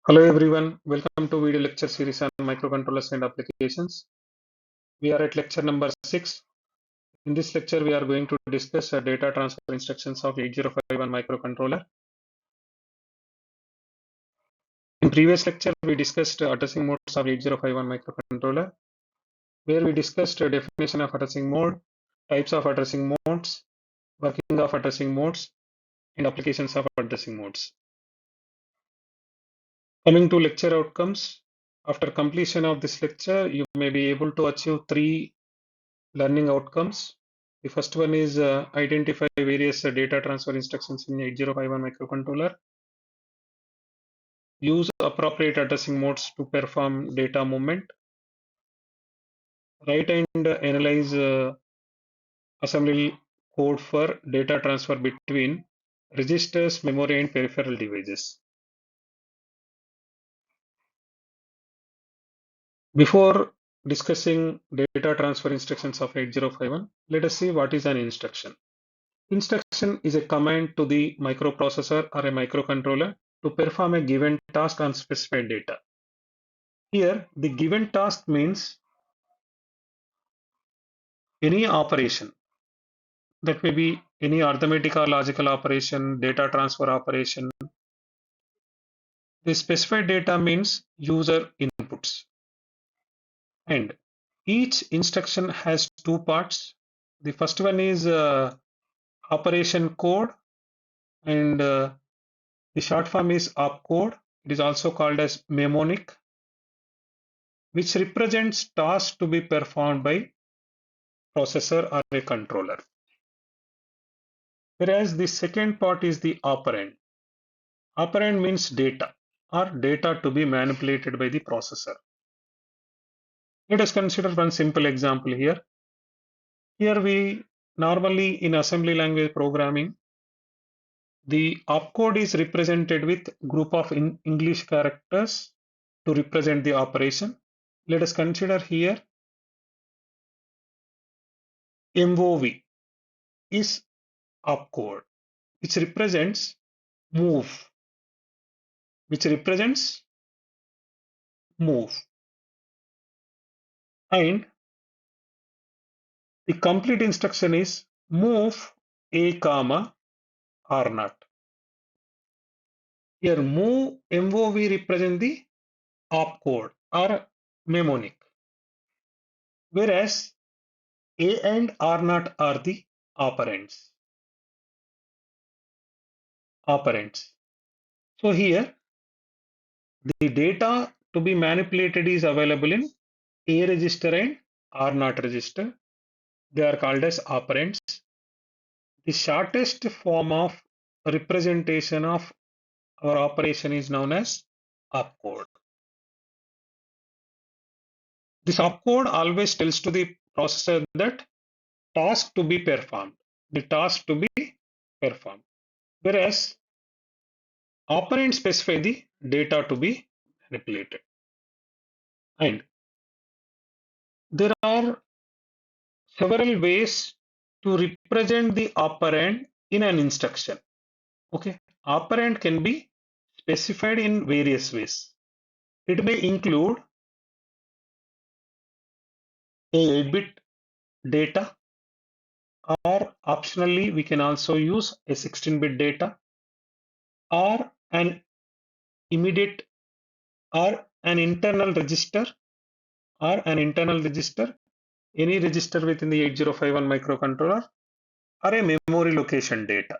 Hello everyone, welcome to video lecture series on microcontrollers and applications. We are at lecture number 6. In this lecture, we are going to discuss data transfer instructions of 8051 microcontroller. In previous lecture, we discussed addressing modes of 8051 microcontroller, where we discussed definition of addressing mode, types of addressing modes, working of addressing modes, and applications of addressing modes. Coming to lecture outcomes, after completion of this lecture, you may be able to achieve 3 learning outcomes. The first one is identify various data transfer instructions in 8051 microcontroller. Use appropriate addressing modes to perform data movement. Write and analyze assembly code for data transfer between registers, memory, and peripheral devices. Before discussing data transfer instructions of 8051, let us see what is an instruction. Instruction is a command to the microprocessor or a microcontroller to perform a given task on specified data. Here, the given task means any operation that may be any arithmetic or logical operation, data transfer operation. The specified data means user inputs. And each instruction has two parts. The first one is operation code, and the short form is opcode. It is also called as mnemonic, which represents tasks to be performed by processor or a controller. Whereas the second part is the operand. Operand means data or data to be manipulated by the processor. Let us consider one simple example here. Here we normally in assembly language programming, the opcode is represented with group of English characters to represent the operation. Let us consider here MOV is opcode, which represents move, which represents move. And the complete instruction is move a comma or not. Here MOV represent the opcode or mnemonic, whereas A and R not are the operands. So here the data to be manipulated is available in A register and R not register. They are called as operands. The shortest form of representation of our operation is known as opcode. This opcode always tells to the processor that task to be performed, the task to be performed, whereas operand specify the data to be manipulated. And there are several ways to represent the operand in an instruction. Okay, operand can be specified in various ways. It may include a 8-bit data, or optionally we can also use a 16-bit data, or an immediate or an internal register, any register within the 8051 microcontroller, or a memory location data.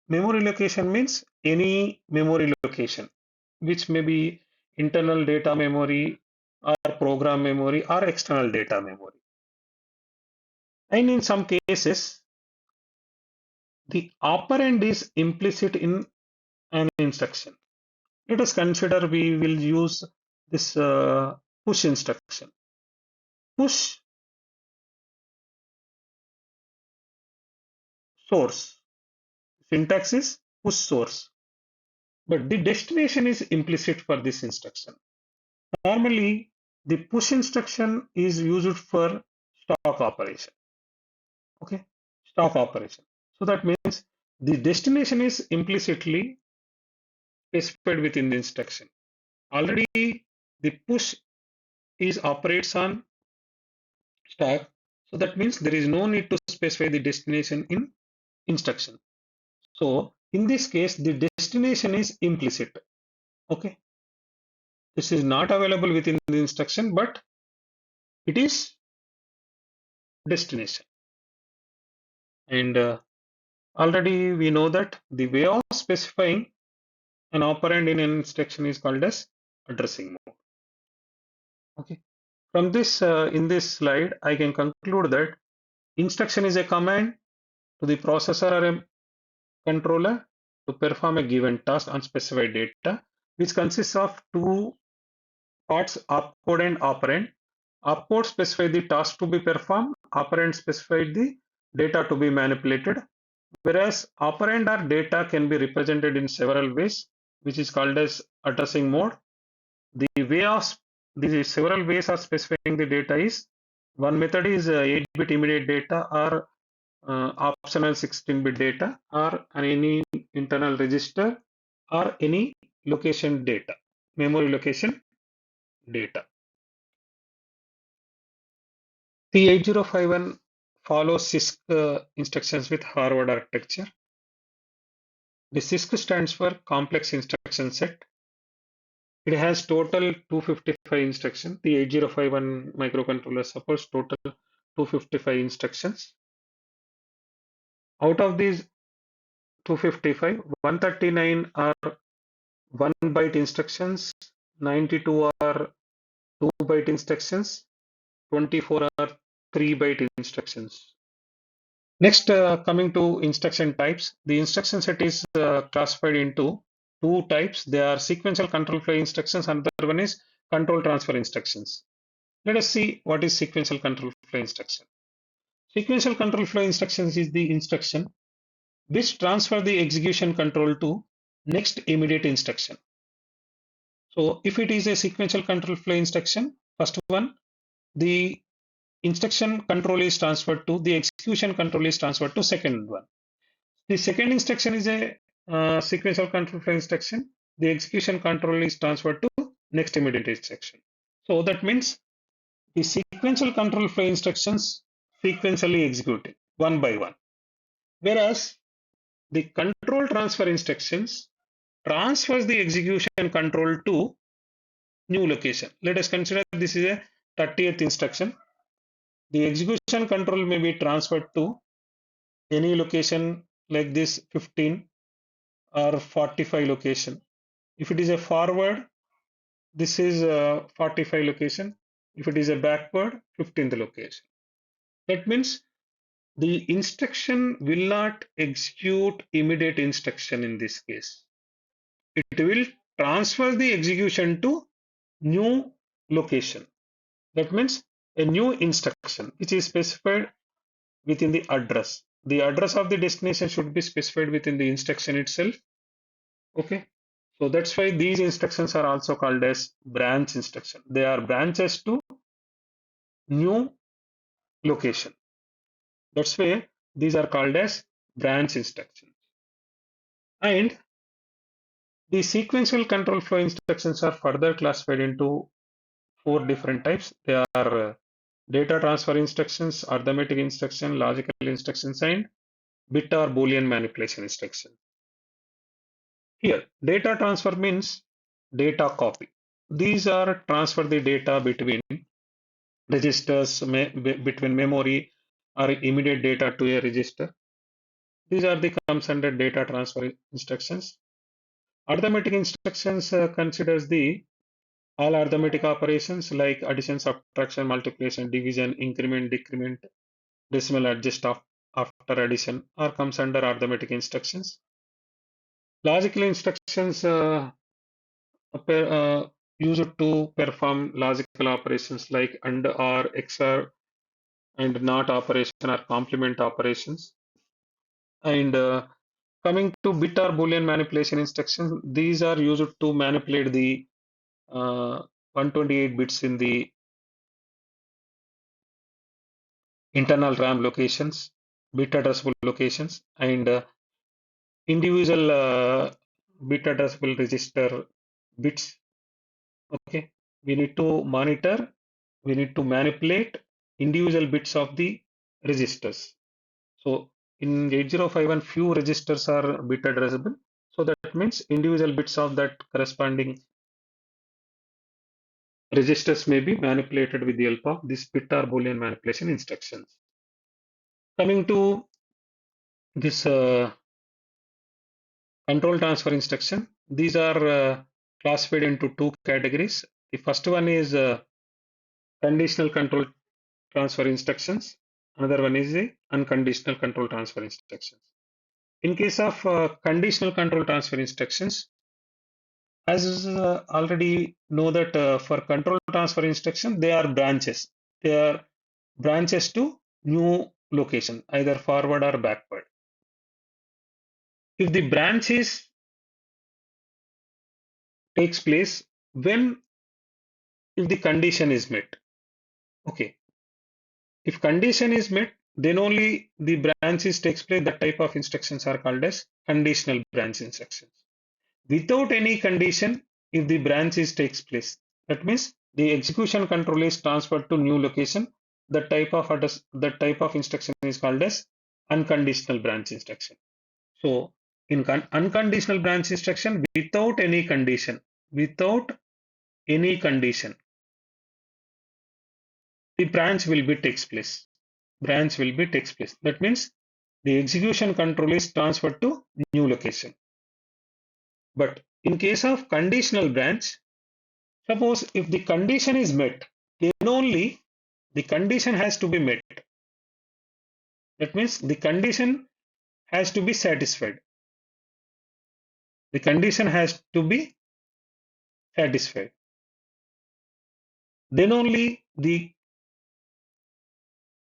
Memory location means any memory location, which may be internal data memory or program memory or external data memory. And in some cases, the operand is implicit in an instruction. Let us consider we will use this push instruction. Push source. Syntax is push source, but the destination is implicit for this instruction. Normally, the push instruction is used for stock operation. Okay, stock operation. So that means the destination is implicitly specified within the instruction. Already the push is operates on stack. So that means there is no need to specify the destination in instruction. So in this case, the destination is implicit. Okay. This is not available within the instruction, but it is destination. And already we know that the way of specifying an operand in an instruction is called as addressing mode. Okay. From this, in this slide, I can conclude that instruction is a command to the processor or a controller to perform a given task on specified data, which consists of two parts, opcode and operand. Opcode specify the task to be performed, operand specify the data to be manipulated, whereas operand or data can be represented in several ways, which is called as addressing mode. The way of the several ways of specifying the data is one method is 8-bit immediate data or optional 16-bit data or any internal register or any location data, memory location data. The 8051 follows CISC instructions with Harvard architecture. The CISC stands for Complex Instruction Set. It has total 255 instructions. The 8051 microcontroller supports total 255 instructions. Out of these 255, 139 are 1 byte instructions, 92 are 2 byte instructions, 24 are 3 byte instructions. Next, coming to instruction types, the instruction set is classified into two types. They are sequential control flow instructions, and the other one is control transfer instructions. Let us see what is sequential control flow instruction. Sequential control flow instructions is the instruction which transfer the execution control to next immediate instruction. So if it is a sequential control flow instruction, first one, the instruction control is transferred to the execution control is transferred to second one. The second instruction is a sequential control flow instruction. The execution control is transferred to next immediate instruction. So that means the sequential control flow instructions sequentially executed one by one. Whereas the control transfer instructions transfers the execution control to new location. Let us consider this is a 30th instruction. The execution control may be transferred to any location like this 15 or 45 location. If it is a forward, this is a 45 location. If it is a backward, 15th location. That means the instruction will not execute immediate instruction in this case. It will transfer the execution to new location. That means a new instruction which is specified within the address. The address of the destination should be specified within the instruction itself. Okay. So that's why these instructions are also called as branch instruction. They are branches to new location. That's why these are called as branch instructions. And the sequential control flow instructions are further classified into four different types. They are data transfer instructions, arithmetic instruction, logical instructions, and bit or boolean manipulation instruction. Here, data transfer means data copy. These are transfer the data between registers, between memory or immediate data to a register. These are the comes under data transfer instructions. Arithmetic instructions considers the all arithmetic operations like addition, subtraction, multiplication, division, increment, decrement, decimal adjust after addition or comes under arithmetic instructions. Logical instructions used to perform logical operations like AND, OR, XOR, and NOT operation or complement operations. And coming to bit or boolean manipulation instructions, these are used to manipulate the 128 bits in the internal RAM locations, bit addressable locations, and individual bit addressable register bits. we need to monitor, we need to manipulate individual bits of the registers. So in 8051, few registers are bit addressable. So that means individual bits of that corresponding registers may be manipulated with the help of this bit or Boolean manipulation instructions. Coming to this control transfer instruction, these are classified into two categories. The first one is conditional control transfer instructions. Another one is the unconditional control transfer instructions. In case of conditional control transfer instructions, as already know that for control transfer instruction, they are branches. They are branches to new location, either forward or backward. If the branch is takes place when if the condition is met. Okay. If condition is met, then only the branches takes place. That type of instructions are called as conditional branch instructions. Without any condition, if the branch is takes place, that means the execution control is transferred to new location. That type of instruction is called as unconditional branch instruction. So in unconditional branch instruction, without any condition, the branch will be takes place. Branch will be takes place. That means the execution control is transferred to new location. But in case of conditional branch, suppose if the condition is met, then only the condition has to be met. That means the condition has to be satisfied. The condition has to be satisfied. Then only the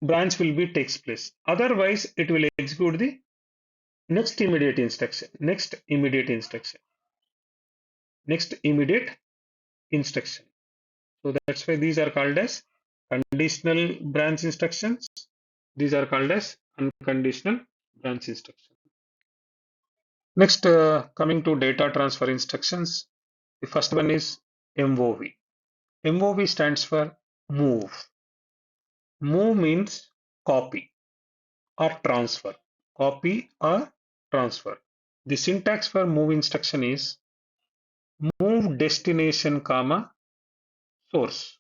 branch will be takes place. Otherwise, it will execute the next immediate instruction. Next immediate instruction. So that's why these are called as conditional branch instructions. These are called as unconditional branch instructions. Next, coming to data transfer instructions, the first one is MOV. MOV stands for move. Move means copy or transfer. Copy or transfer. The syntax for move instruction is move destination comma source.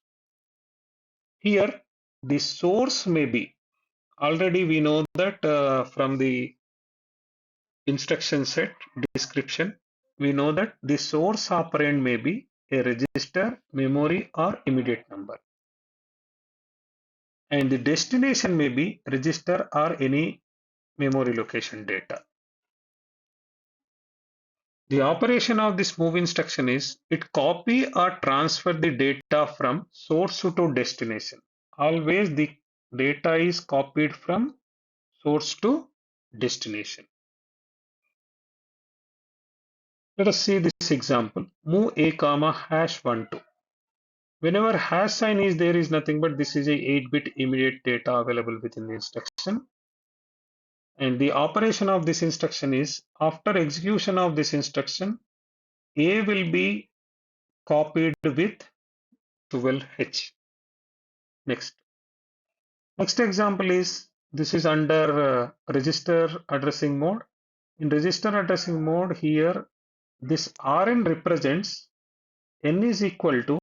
Here, the source may be already we know that from the instruction set description, we know that the source operand may be a register, memory, or immediate number. And the destination may be register or any memory location data. The operation of this move instruction is it copy or transfer the data from source to destination. Always the data is copied from source to destination. Let us see this example. Move a comma hash 12. Whenever hash sign is there is nothing but this is a 8-bit immediate data available within the instruction. And the operation of this instruction is after execution of this instruction, A will be copied with 12H. Next example is this is under register addressing mode. In register addressing mode here, this Rn represents n is equal to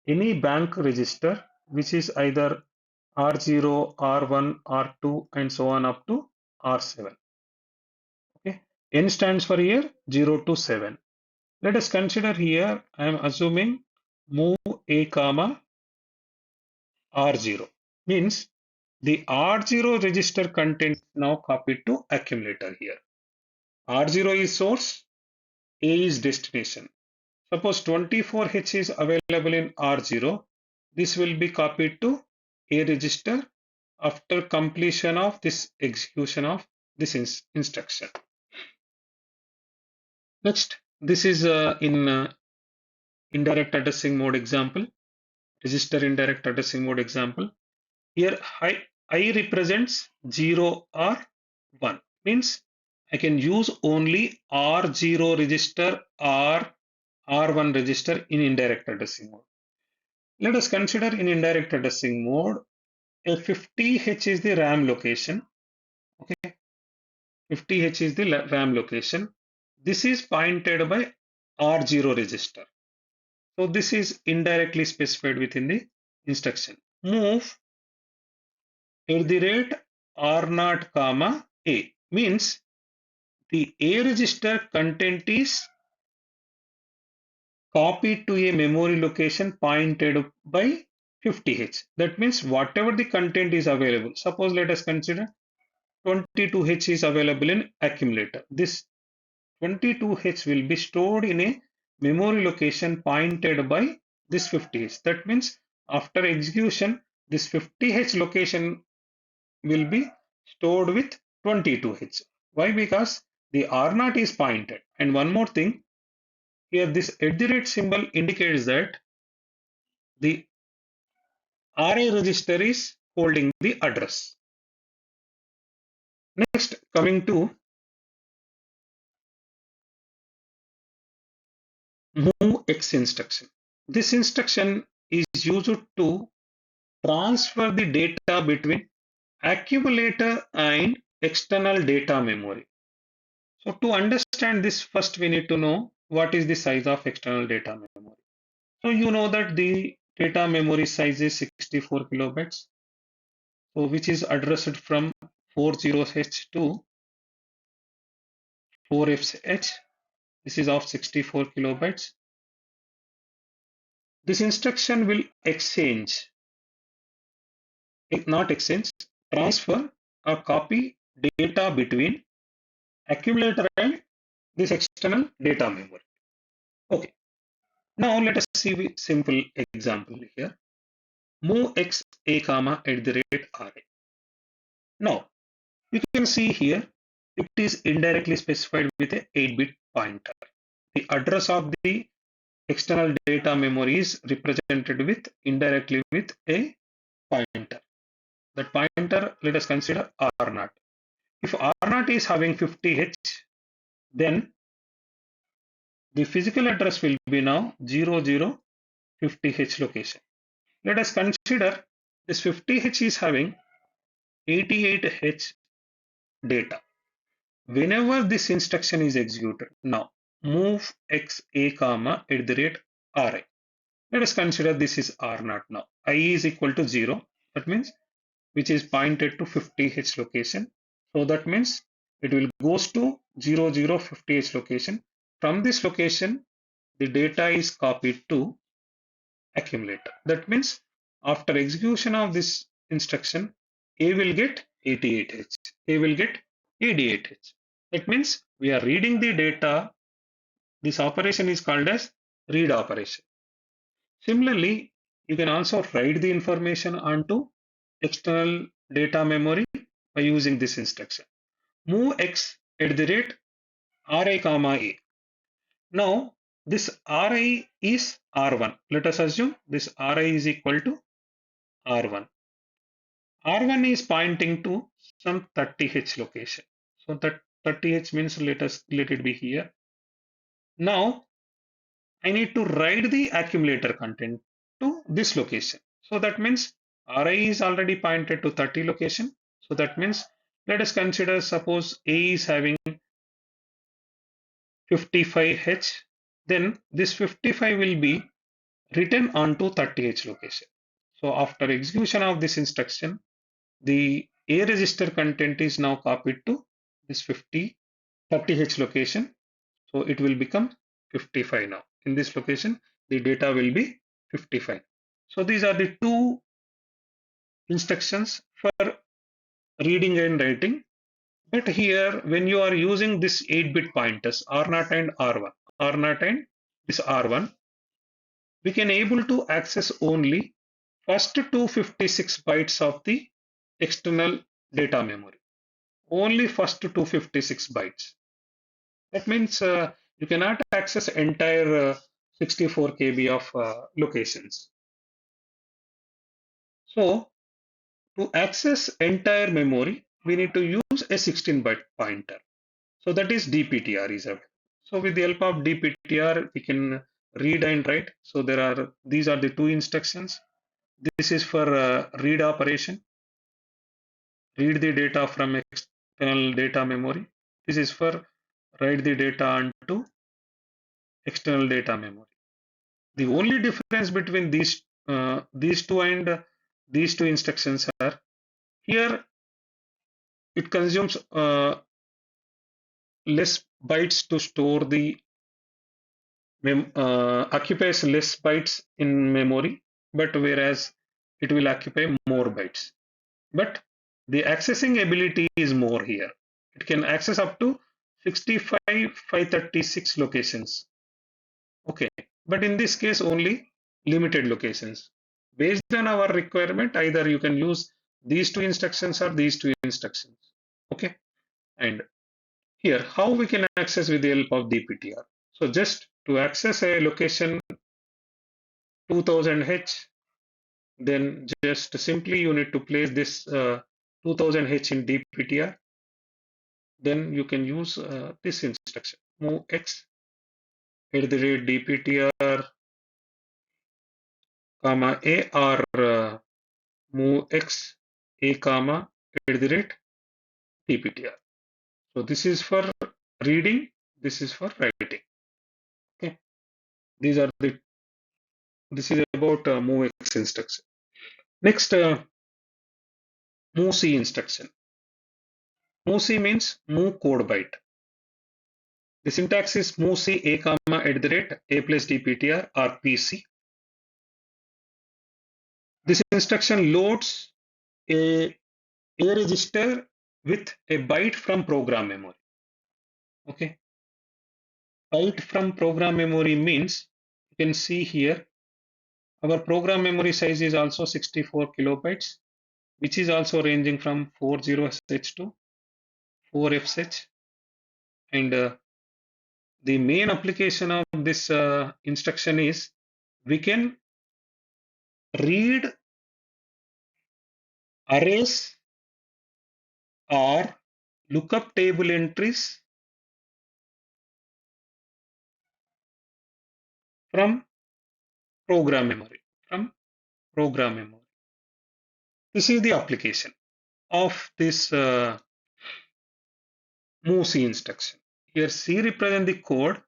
any bank register which is either R0, R1, R2 and so on up to R7. Okay. N stands for here 0 to 7. Let us consider here I am assuming move a comma R0 means the R0 register content now copied to accumulator here. R0 is source, A is destination. Suppose 24H is available in R0. This will be copied to A register after completion of this execution of this instruction. Next, this is in indirect addressing mode example, register indirect addressing mode example. Here I represents 0 or 1 means I can use only R0 register or R1 register in indirect addressing mode. Let us consider in indirect addressing mode, a 50H is the RAM location. Okay, 50H is the RAM location. This is pointed by R0 register. So this is indirectly specified within the instruction. Move at the rate R0 comma A means the A register content is copied to a memory location pointed by 50H. That means whatever the content is available. Suppose let us consider 22H is available in accumulator. This 22H will be stored in a memory location pointed by this 50H. That means after execution, this 50H location will be stored with 22H. Why? Because the R0 is pointed. And one more thing, here this at the rate symbol indicates that the RA register is holding the address. Next, coming to move X instruction. This instruction is used to transfer the data between accumulator and external data memory. So to understand this, first we need to know what is the size of external data memory. So you know that the data memory size is 64 kilobytes, so which is addressed from 40H to 4FH. This is of 64 kilobytes. This instruction will exchange, not exchange, transfer or copy data between accumulator and this external data memory. Okay, now let us see a simple example here. Move x a comma at the rate RA. Now you can see here it is indirectly specified with a 8-bit pointer. The address of the external data memory is represented with indirectly with a pointer. That pointer, let us consider R0. If R0 is having 50H, then the physical address will be now 0050H location. Let us consider this 50H is having 88H data. Whenever this instruction is executed, now move x a comma at the rate RA. Let us consider this is R0 now. I is equal to 0. That means which is pointed to 50H location. So that means it will goes to 0050H location. From this location, the data is copied to accumulator. That means after execution of this instruction, A will get 88H. A will get 88H. That means we are reading the data. This operation is called as read operation. Similarly, you can also write the information onto external data memory by using this instruction. Move x at the rate RA comma A. Now, this RI is R1. Let us assume this RI is equal to R1. R1 is pointing to some 30H location. So that 30H means let it be here. Now, I need to write the accumulator content to this location. So that means RI is already pointed to 30 location. So that means let us consider suppose A is having 55H, then this 55 will be written onto 30H location. So after execution of this instruction, the A register content is now copied to this 30H location. So it will become 55 now. In this location, the data will be 55. So these are the two instructions for reading and writing. But here, when you are using this 8-bit pointers, R0 and R1, R0 and this R1, we can able to access only first 256 bytes of the external data memory. Only first 256 bytes. That means you cannot access entire 64 KB of locations. So to access entire memory, we need to use a 16-byte pointer. So that is DPTR is available. So with the help of DPTR, we can read and write. So these are the two instructions. This is for read operation, read the data from external data memory. This is for write the data onto external data memory. The only difference between these two and these two instructions are here it consumes less bytes to store the occupies less bytes in memory, but whereas it will occupy more bytes. But the accessing ability is more here. It can access up to 65 536 locations. Okay, but in this case only limited locations. Based on our requirement, either you can use these two instructions or these two instructions. Okay, and here how we can access with the help of DPTR. So just to access a location 2000H, then just simply you need to place this 2000H in DPTR. Then you can use this instruction move x at the rate DPTR comma a or move x a comma at the rate DPTR. So this is for reading, this is for writing. Okay, these are the this is about move x instruction. Next, move c instruction. Move c means move code byte. The syntax is move c a comma at the rate a plus dptr or pc. This instruction loads a register with a byte from program memory. Okay, byte from program memory means you can see here our program memory size is also 64 kilobytes, which is also ranging from 40sh to 4fsh, and the main application of this instruction is we can read arrays or lookup table entries from program memory. From program memory. This is the application of this move C instruction. Here C represents the code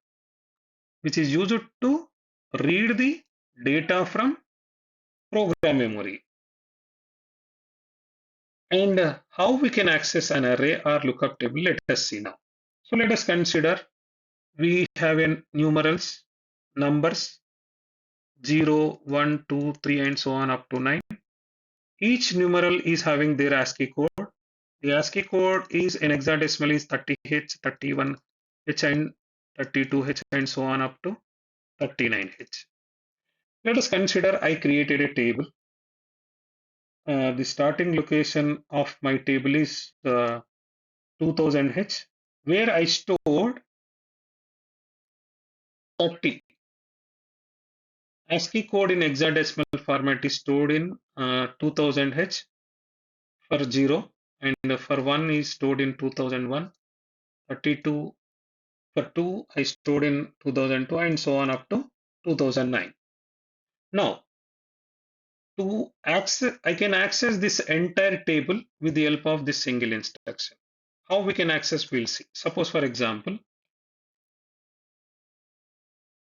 which is used to read the data from program memory. And how we can access an array or lookup table, let us see now. So let us consider we have in numerals, numbers 0, 1, 2, 3 and so on up to 9. Each numeral is having their ASCII code. The ASCII code is in hexadecimal is 30H, 31H and 32H and so on up to 39H. Let us consider I created a table. The starting location of my table is 2000H, where I stored 30. ASCII code in hexadecimal format is stored in 2000H for 0, and for 1 is stored in 2001. 32 for 2 I stored in 2002 and so on up to 2009. Now, to access, I can access this entire table with the help of this single instruction. How we can access, we'll see. Suppose, for example,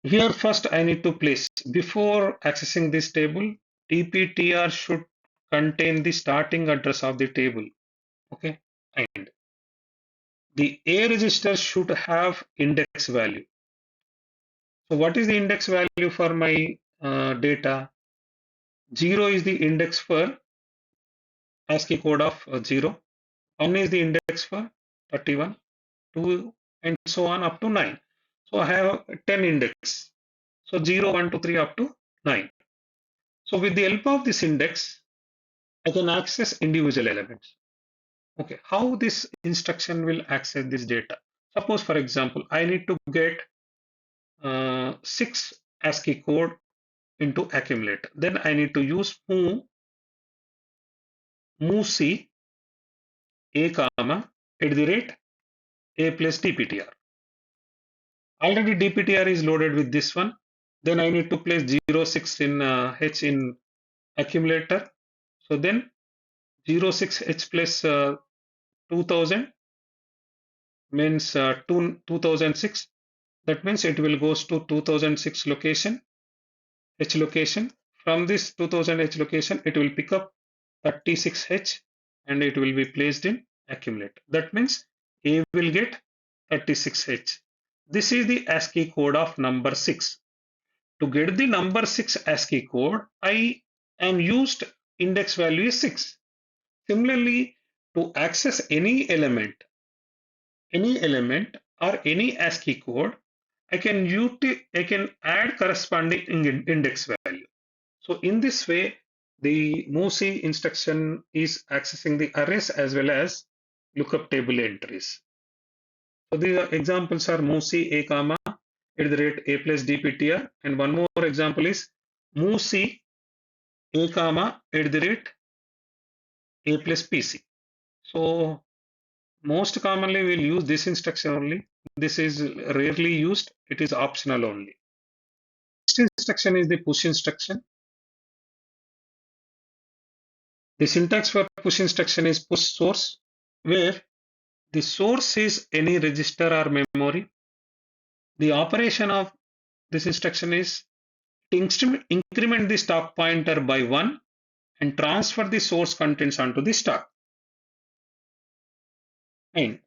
here first I need to place, before accessing this table, dptr should contain the starting address of the table. Okay, and the A register should have index value. So what is the index value for my data? 0 is the index for ASCII code of 0. 1 is the index for 31, 2 and so on up to 9. So I have 10 index. So 0, 1, 2, 3 up to 9. So with the help of this index, I can access individual elements. Okay, how this instruction will access this data? Suppose, for example, I need to get 6 ASCII code into accumulator. Then I need to use move C a comma at the rate a plus dptr. Already dptr is loaded with this one. Then I need to place 06 in H in accumulator. So then 06H plus 2000 means 2006. That means it will goes to 2006 location, H location. From this 2000 H location, it will pick up 36H and it will be placed in accumulator. That means A will get 36H. This is the ASCII code of number 6. To get the number 6 ASCII code, I am used index value is 6. Similarly, to access any element or any ASCII code, I can add corresponding index value. So in this way, the MOVC instruction is accessing the arrays as well as lookup table entries. So the examples are MOVC A comma at the rate A plus DPTR, and one more example is MOVC A comma at the rate A plus PC. So most commonly we'll use this instruction only. This is rarely used. It is optional only. Next instruction is the push instruction. The syntax for push instruction is push source, where the source is any register or memory. The operation of this instruction is to increment the stack pointer by 1 and transfer the source contents onto the stack. And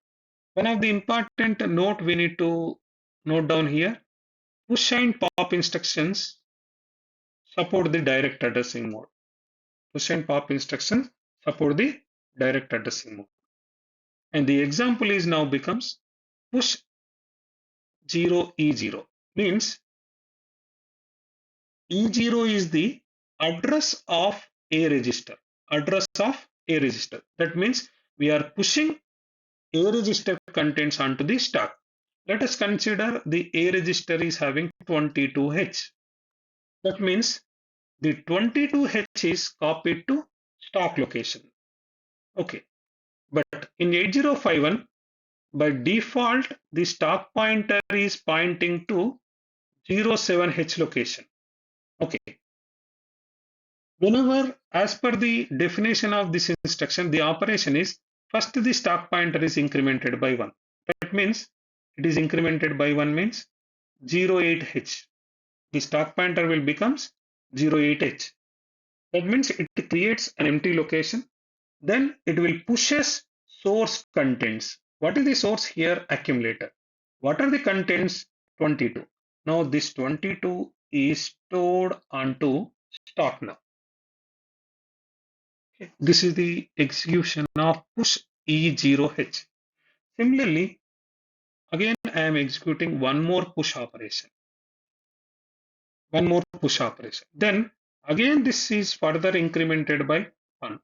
one of the important note we need to note down here, push and pop instructions support the direct addressing mode. Push and pop instructions support the direct addressing mode. And the example is now becomes push 0E0 means E0 is the address of a register. Address of a register. That means we are pushing A register contents onto the stack. Let us consider the A register is having 22H. That means the 22H is copied to stack location. Okay. But in 8051, by default, the stack pointer is pointing to 07H location. Okay. Whenever, as per the definition of this instruction, the operation is first the stack pointer is incremented by 1. That means it is incremented by 1 means 08H. The stack pointer will becomes 08H. That means it creates an empty location. Then it will pushes source contents. What is the source here? Accumulator. What are the contents? 22. Now this 22 is stored onto stock now. This is the execution of push E0H. Similarly, again I am executing one more push operation. One more push operation. Then again this is further incremented by 1,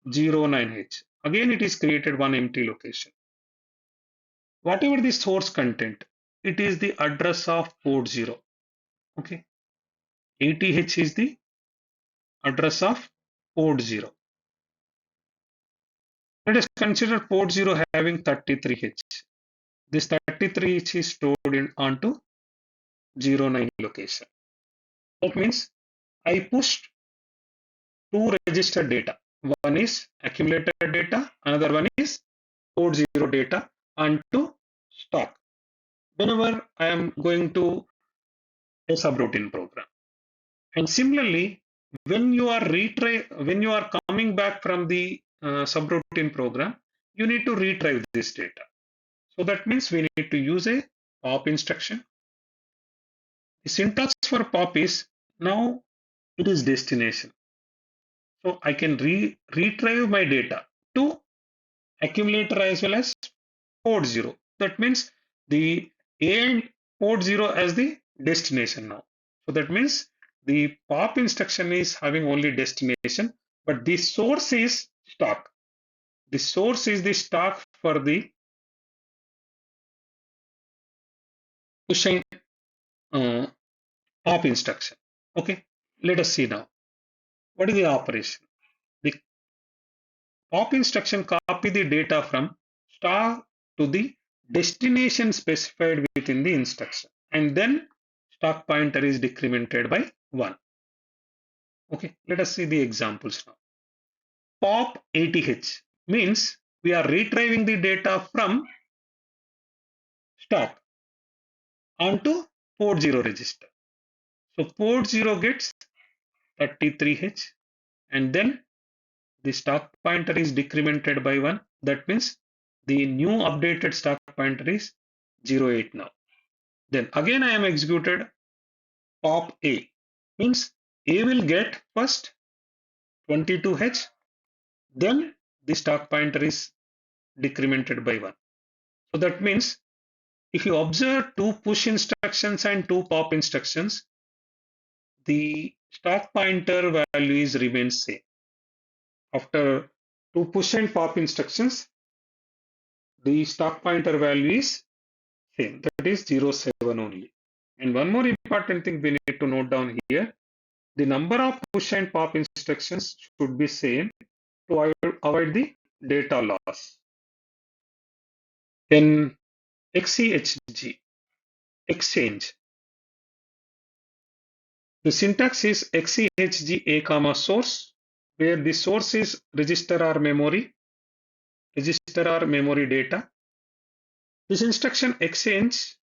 09H. Again it is created one empty location. Whatever the source content, it is the address of port 0. Okay. 80H is the address of port 0. Let us consider port 0 having 33H. This 33H is stored in onto 09 location. That means I pushed two register data. One is accumulator data, another one is port 0 data onto stock. Whenever I am going to a subroutine program. And similarly, when you are coming back from the subroutine program, you need to retrieve this data. So that means we need to use a pop instruction. The syntax for pop is now it is destination. So I can retrieve my data to accumulator as well as port 0. That means the A and port 0 as the destination now. So that means the pop instruction is having only destination, but the source is stock. The source is the stock for the pushing pop instruction. Okay, let us see now. What is the operation? The pop instruction copy the data from star to the destination specified within the instruction and then stack pointer is decremented by 1. Okay, let us see the examples now. Pop 80H means we are retrieving the data from stack onto port 0 register. So port 0 gets 33H and then the stack pointer is decremented by 1. That means the new updated stack pointer is 08 now. Then again I am executed pop A means A will get first 22H, then the stack pointer is decremented by 1. So that means if you observe two push instructions and two pop instructions, the stack pointer values remain same. After two push and pop instructions, the stack pointer value is same, that is 07 only. And one more important thing we need to note down here, the number of push and pop instructions should be same to avoid the data loss. Then XCHG, exchange. The syntax is XCHG A comma source, where the source is register or memory data. This instruction exchange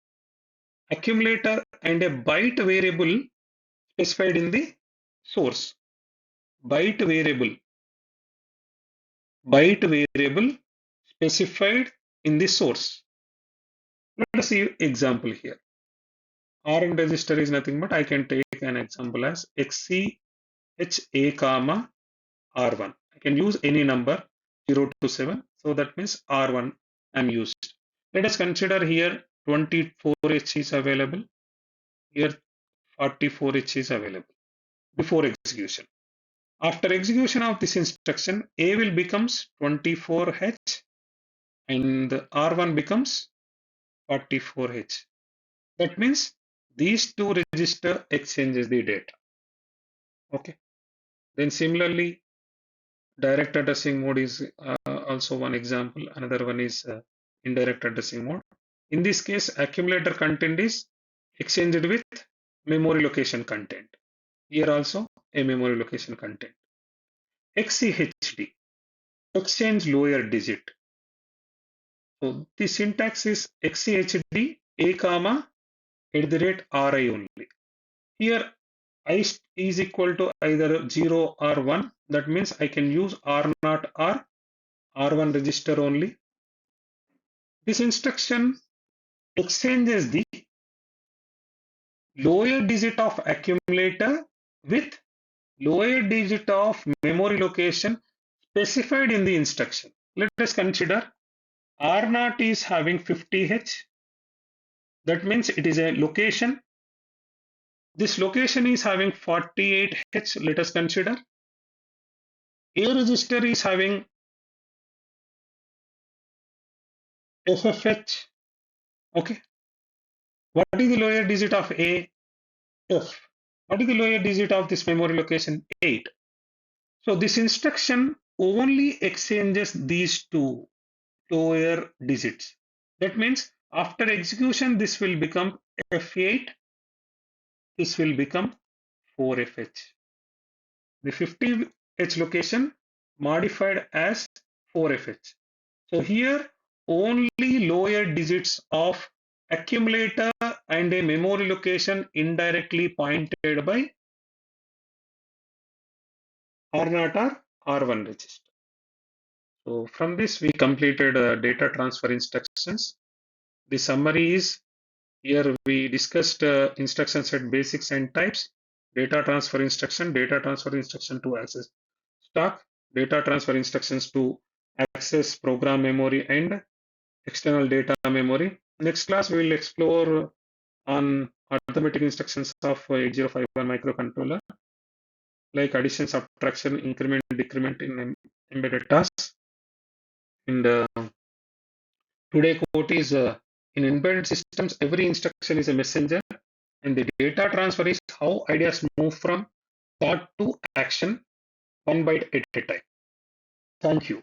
accumulator and a byte variable specified in the source. Byte variable specified in the source. Let us see example here. Rn register is nothing but I can take an example as XCHA comma R1. I can use any number 0 to 7. So that means R1 I'm used. Let us consider here 24H is available. Here 44H is available before execution. After execution of this instruction, A will becomes 24H and R1 becomes 44H. That means these two register exchanges the data. Okay. Then similarly, direct addressing mode is also one example. Another one is indirect addressing mode. In this case, accumulator content is exchanged with memory location content. Here also a memory location content. XCHD, exchange lower digit. So the syntax is XCHD A comma @ RI only. Here I is equal to either 0 or 1. That means I can use R0 or R1 register only. This instruction exchanges the lower digit of accumulator with lower digit of memory location specified in the instruction. Let us consider R0 is having 50H. That means it is a location. This location is having 48H. Let us consider. A register is having FFH. Okay. What is the lower digit of A? F. What is the lower digit of this memory location? 8. So this instruction only exchanges these two lower digits. That means after execution, this will become F8. This will become 4FH. The 50H location modified as 4FH. So here only lower digits of accumulator and a memory location indirectly pointed by R0 or R1 register. So from this we completed data transfer instructions. The summary is here we discussed instruction set basics and types, data transfer instruction to access stack, data transfer instructions to access program memory and external data memory. Next class we will explore on arithmetic instructions of 8051 microcontroller like addition, subtraction, increment, decrement in embedded tasks. And today quote is in embedded systems, every instruction is a messenger, and the data transfer is how ideas move from thought to action, one byte at a time. Thank you.